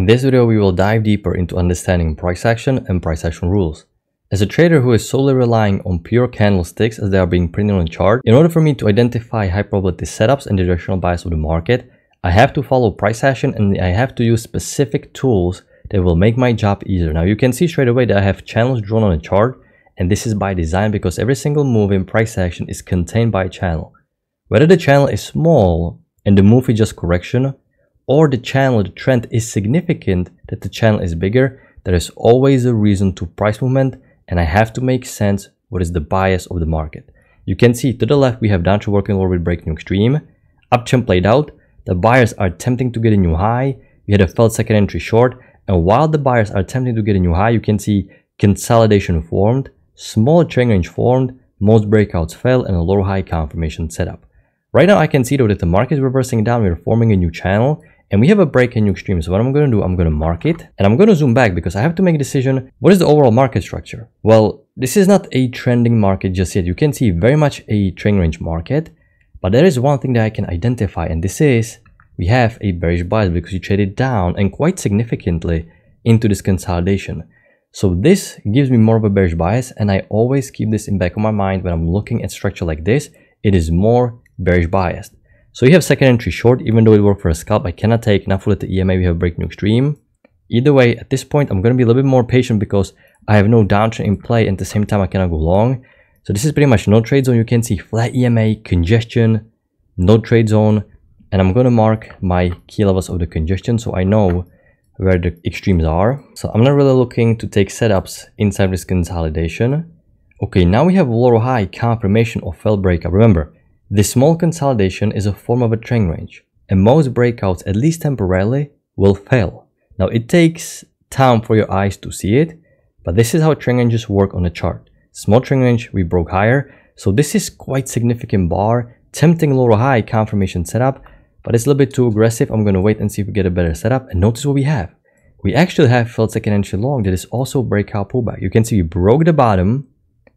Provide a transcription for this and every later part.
In this video, we will dive deeper into understanding price action and price action rules. As a trader who is solely relying on pure candlesticks as they are being printed on a chart, in order for me to identify high probability setups and the directional bias of the market, I have to follow price action and I have to use specific tools that will make my job easier. Now you can see straight away that I have channels drawn on a chart, and this is by design because every single move in price action is contained by a channel. Whether the channel is small and the move is just correction, or the channel, the trend is significant that the channel is bigger, there is always a reason to price movement, and I have to make sense what is the bias of the market. You can see to the left we have downtrend working lower with break new extreme, uptrend played out, the buyers are attempting to get a new high, we had a failed second entry short, and while the buyers are attempting to get a new high, you can see consolidation formed, small trend range formed, most breakouts fail, and a lower high confirmation setup. Right now I can see though that the market is reversing down, we're forming a new channel, and we have a break in new extreme. So what I'm going to do, I'm going to mark it, and I'm going to zoom back because I have to make a decision. What is the overall market structure? Well, this is not a trending market just yet. You can see very much a trend range market, but there is one thing that I can identify, and this is we have a bearish bias because you traded down and quite significantly into this consolidation. So this gives me more of a bearish bias, and I always keep this in back of my mind when I'm looking at structure like this. It is more bearish biased. So you have second entry short, even though it worked for a scalp, I cannot take. Now for the EMA, we have break new extreme. Either way, at this point, I'm going to be a little bit more patient because I have no downtrend in play, and at the same time, I cannot go long. So this is pretty much no trade zone. You can see flat EMA, congestion, no trade zone, and I'm going to mark my key levels of the congestion so I know where the extremes are. So I'm not really looking to take setups inside this consolidation. Okay, now we have lower high confirmation of failed breakout. Remember, this small consolidation is a form of a trend range, and most breakouts, at least temporarily, will fail. Now it takes time for your eyes to see it, but this is how trend ranges work on a chart. Small trend range, we broke higher, so this is quite significant bar, tempting lower high confirmation setup, but it's a little bit too aggressive. I'm going to wait and see if we get a better setup, and notice what we have. We actually have failed second entry long that is also breakout pullback. You can see we broke the bottom.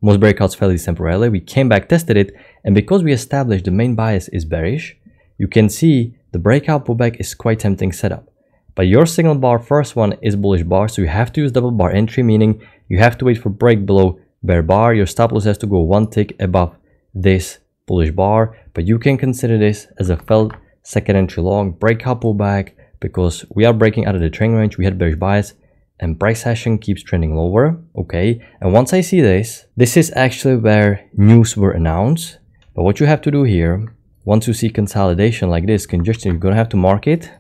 Most breakouts failed temporarily. We came back, tested it, and because we established the main bias is bearish, you can see the breakout pullback is quite tempting setup. But your signal bar, first one is bullish bar, so you have to use double bar entry, meaning you have to wait for break below bear bar. Your stop loss has to go one tick above this bullish bar, but you can consider this as a failed second entry long breakout pullback because we are breaking out of the trend range. We had bearish bias, and price action keeps trending lower. Okay, and once I see this is actually where news were announced. But what you have to do here, once you see consolidation like this, congestion, you're gonna have to mark it,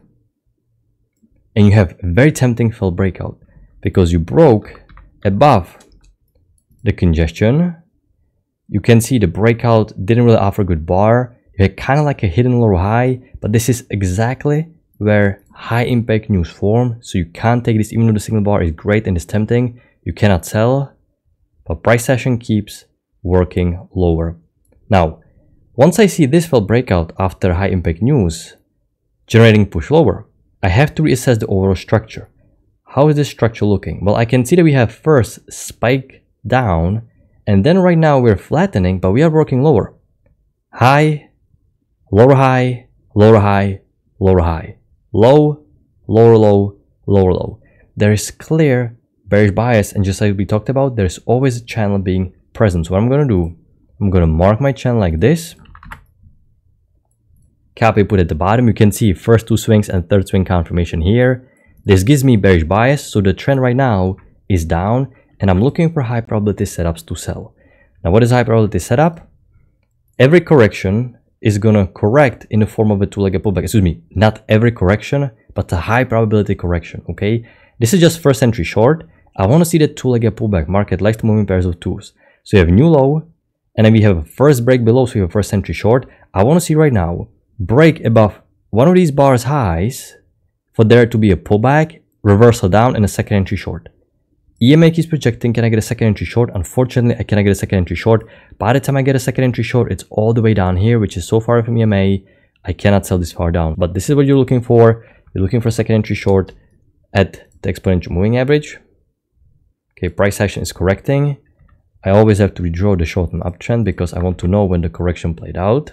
and you have very tempting failed breakout because you broke above the congestion. You can see the breakout didn't really offer a good bar. You had kind of like a hidden lower high, but this is exactly where high impact news form, so you can't take this. Even though the signal bar is great and is tempting, you cannot sell, but price action keeps working lower. Now once I see this failed breakout after high impact news generating push lower, I have to reassess the overall structure. How is this structure looking? Well, I can see that we have first spike down, and then right now we're flattening, but we are working lower. High, lower high, lower high, lower high, low, lower low, lower low. There is clear bearish bias, and just like we talked about, there's always a channel being present. So what I'm going to do, I'm going to mark my channel like this, copy, put at the bottom. You can see first two swings and third swing confirmation here. This gives me bearish bias, so the trend right now is down, and I'm looking for high probability setups to sell. Now what is high probability setup? Every correction is gonna correct in the form of a two-legged pullback. Excuse me, not every correction, but a high probability correction. Okay, this is just first entry short. I want to see the two-legged pullback. Market likes to move in pairs of twos. So you have new low, and then we have a first break below, so you have a first entry short. I want to see right now break above one of these bars highs for there to be a pullback, reversal down, and a second entry short. EMA keeps projecting. Can I get a second entry short? Unfortunately, I cannot get a second entry short. By the time I get a second entry short, it's all the way down here, which is so far from EMA. I cannot sell this far down, but this is what you're looking for. You're looking for a second entry short at the exponential moving average. Okay, price action is correcting. I always have to redraw the short-term uptrend because I want to know when the correction played out.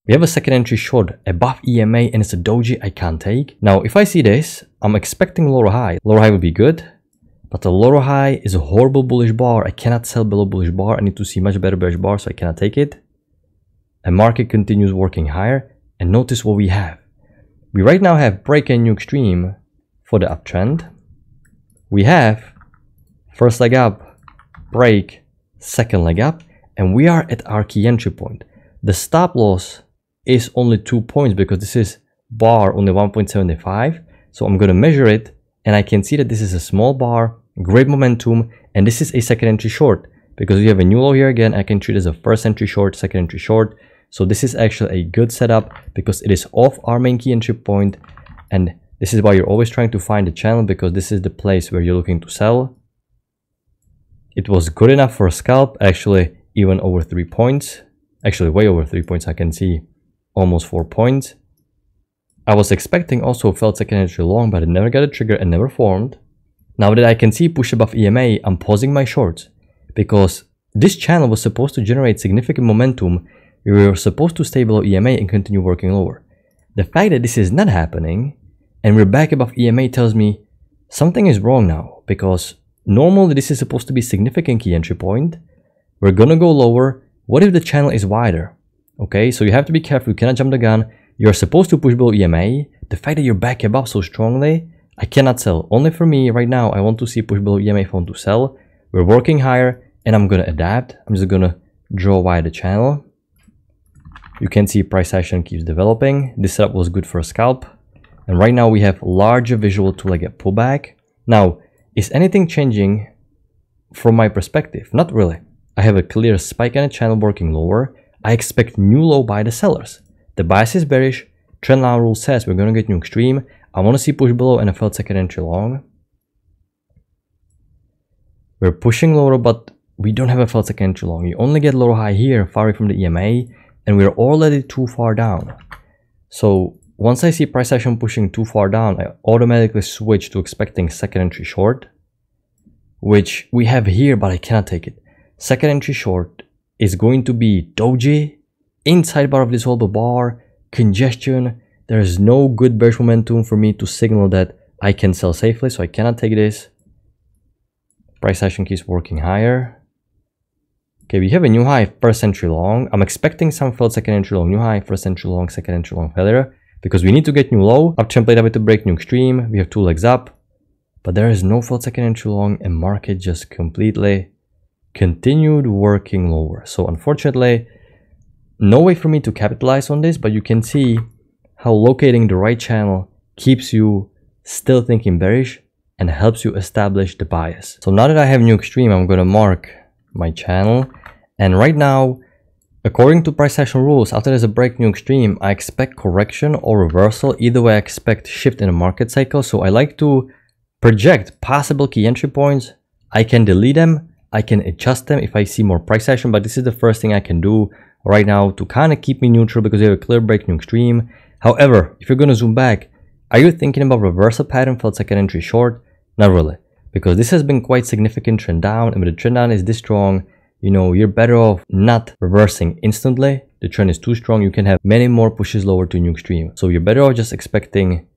We have a second entry short above EMA and it's a doji I can't take. Now, if I see this, I'm expecting lower high. Lower high would be good, but the lower high is a horrible bullish bar. I cannot sell below bullish bar. I need to see much better bearish bar, so I cannot take it. And market continues working higher. And notice what we have. We right now have break and new extreme for the uptrend. We have first leg up, break, second leg up, and we are at our key entry point. The stop loss is only 2 points because this is bar only 1.75. So I'm going to measure it and I can see that this is a small bar, great momentum, and this is a second entry short because we have a new low here again. I can treat it as a first entry short, second entry short. So this is actually a good setup because it is off our main key entry point, and this is why you're always trying to find the channel because this is the place where you're looking to sell. It was good enough for a scalp, actually even over 3 points, actually way over 3 points. I can see almost 4 points. I was expecting also a failed second entry long, but it never got a trigger and never formed. Now that I can see push above EMA, I'm pausing my shorts because this channel was supposed to generate significant momentum. We were supposed to stay below EMA and continue working lower. The fact that this is not happening and we're back above EMA tells me something is wrong now, because normally this is supposed to be significant key entry point. We're gonna go lower. What if the channel is wider? Okay, so you have to be careful. You cannot jump the gun. You're supposed to push below EMA. The fact that you're back above so strongly, I cannot sell. Only for me right now, I want to see push below EMA if I want to sell. We're working higher and I'm gonna adapt. I'm just gonna draw wide the channel. You can see price action keeps developing. This setup was good for a scalp. And right now we have larger visual to like a pullback. Now, is anything changing from my perspective? Not really. I have a clear spike in the channel working lower. I expect new low by the sellers. The bias is bearish. Trendline rule says we're going to get new extreme. I want to see push below and a failed second entry long. We're pushing lower, but we don't have a failed second entry long. You only get lower high here, far away from the EMA. And we're already too far down. So once I see price action pushing too far down, I automatically switch to expecting second entry short, which we have here, but I cannot take it. Second entry short is going to be doji, inside bar of this horrible bar, congestion. There is no good bearish momentum for me to signal that I can sell safely, so I cannot take this. Price action keeps working higher. Okay, we have a new high, first entry long. I'm expecting some failed second entry long, new high, first entry long, second entry long failure, because we need to get new low. Uptrend played up to break new extreme. We have 2 legs up, but there is no failed second entry long, and market just completely continued working lower. So unfortunately, no way for me to capitalize on this, but you can see how locating the right channel keeps you still thinking bearish and helps you establish the bias. So now that I have new extreme, I'm going to mark my channel. And right now, according to price action rules, after there's a break new extreme, I expect correction or reversal. Either way, I expect shift in the market cycle. So I like to project possible key entry points. I can delete them. I can adjust them if I see more price action. But this is the first thing I can do right now to kind of keep me neutral because we have a clear break new extreme. However, if you're going to zoom back, are you thinking about reversal pattern for second entry short? Not really. Because this has been quite significant trend down, and when the trend down is this strong, you know, you're better off not reversing instantly. The trend is too strong. You can have many more pushes lower to new extreme. So you're better off just expecting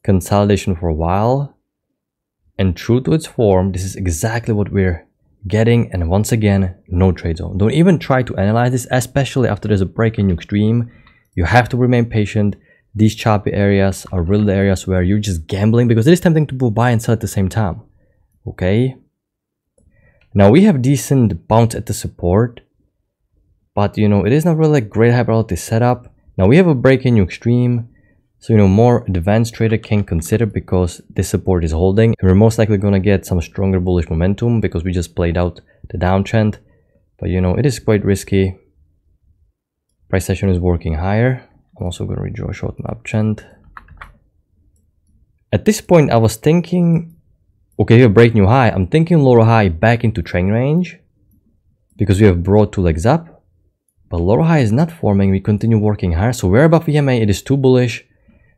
consolidation for a while. And true to its form, this is exactly what we're getting. And once again, no trade zone. Don't even try to analyze this, especially after there's a break in new extreme. You have to remain patient. These choppy areas are really the areas where you're just gambling, because it is tempting to buy and sell at the same time. Okay, now we have decent bounce at the support, but you know, it is not really a great high probability setup. Now we have a break in new extreme, so you know, more advanced trader can consider, because this support is holding, and we're most likely going to get some stronger bullish momentum because we just played out the downtrend. But you know, it is quite risky. Price action is working higher. I'm also going to redraw a short uptrend. At this point, I was thinking, okay, we have break new high. I'm thinking lower high back into trend range because we have brought 2 legs up, but lower high is not forming. We continue working higher, so we're above EMA. It is too bullish,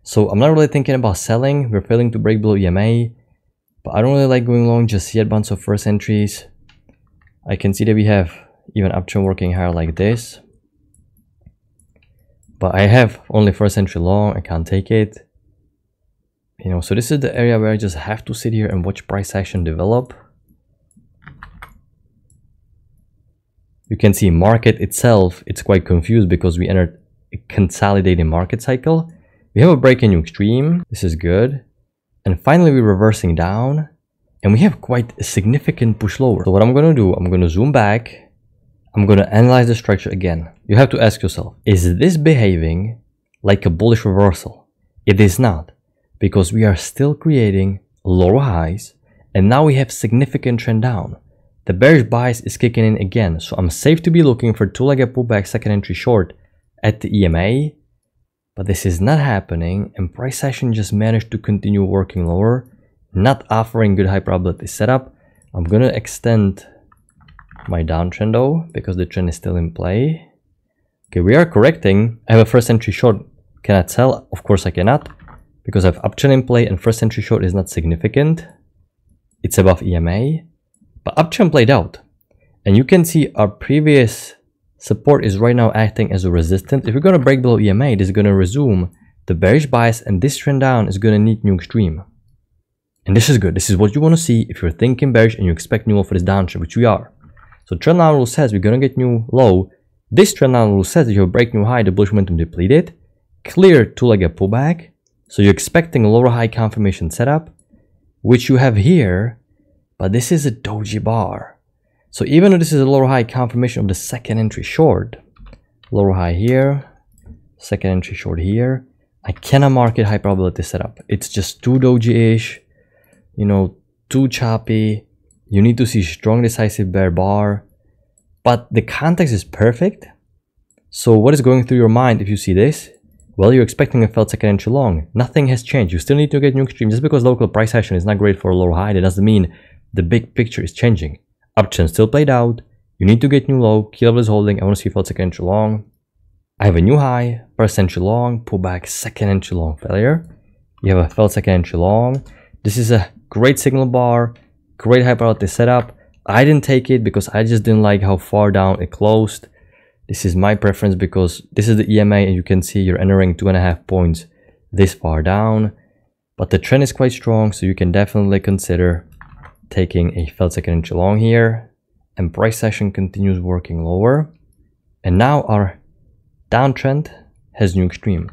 so I'm not really thinking about selling. We're failing to break below EMA, but I don't really like going long just yet. Bunch of first entries. I can see that we have even uptrend working higher like this. but I have only first entry long. I can't take it. You know, so this is the area where I just have to sit here and watch price action develop. You can see market itself, it's quite confused because we entered a consolidating market cycle. We have a break in new extreme. This is good. And finally, we're reversing down. And we have quite a significant push lower. So what I'm going to do, I'm going to zoom back. I'm going to analyze the structure again. You have to ask yourself, is this behaving like a bullish reversal? It is not, because we are still creating lower highs. And now we have significant trend down. The bearish bias is kicking in again. So I'm safe to be looking for two-legged pullback second entry short at the EMA. But this is not happening. And price action just managed to continue working lower. Not offering good high probability setup. I'm gonna extend my downtrend though, because the trend is still in play. Okay, we are correcting. I have a first entry short. Can I sell? Of course I cannot, because I have uptrend in play and first entry short is not significant. It's above EMA, but uptrend played out. And you can see our previous support is right now acting as a resistance. If we're gonna break below EMA, this is gonna resume the bearish bias, and this trend down is gonna need new extreme. And this is good. This is what you want to see if you're thinking bearish and you expect new low for this downtrend, which we are. So trend line rule says we're going to get new low. This trend line rule says that you'll break new high, the bullish momentum depleted, clear two-legged pullback. So you're expecting a lower high confirmation setup, which you have here, but this is a doji bar. So even though this is a lower high confirmation of the second entry short, lower high here, second entry short here, I cannot mark it high probability setup. It's just too doji-ish. You know, too choppy. You need to see strong decisive bear bar, but the context is perfect. So what is going through your mind if you see this? Well, you're expecting a failed second entry long. Nothing has changed. You still need to get new extreme. Just because local price action is not great for a lower high, that doesn't mean the big picture is changing. Uptrend still played out. You need to get new low. Key level is holding. I want to see failed second entry long. I have a new high, first entry long, pullback, second entry long failure. You have a failed second entry long. This is a great signal bar, great high probability setup. I didn't take it because I just didn't like how far down it closed. This is my preference because this is the EMA and you can see you're entering 2.5 points this far down. But the trend is quite strong, so you can definitely consider taking a failed second entry long here. And price action continues working lower. And now our downtrend has new extreme.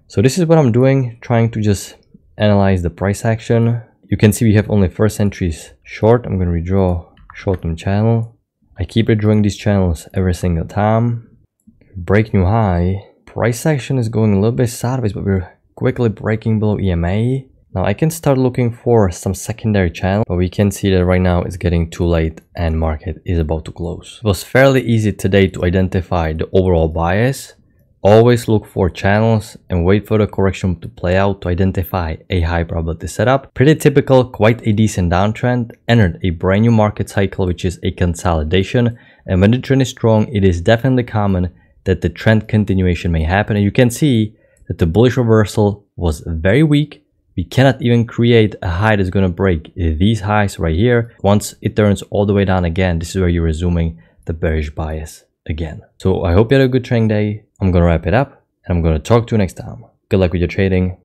So this is what I'm doing, trying to just analyze the price action. You can see we have only first entries short. I'm going to redraw short-term channel. I keep redrawing these channels every single time. Break new high. Price action is going a little bit sideways, but we're quickly breaking below EMA. Now I can start looking for some secondary channel, but we can see that right now it's getting too late and market is about to close. It was fairly easy today to identify the overall bias. Always look for channels and wait for the correction to play out to identify a high probability setup. Pretty typical, quite a decent downtrend. Entered a brand new market cycle, which is a consolidation. And when the trend is strong, it is definitely common that the trend continuation may happen. And you can see that the bullish reversal was very weak. We cannot even create a high that's going to break these highs right here. Once it turns all the way down again, this is where you're resuming the bearish bias again. So I hope you had a good trading day. I'm going to wrap it up and I'm going to talk to you next time. Good luck with your trading.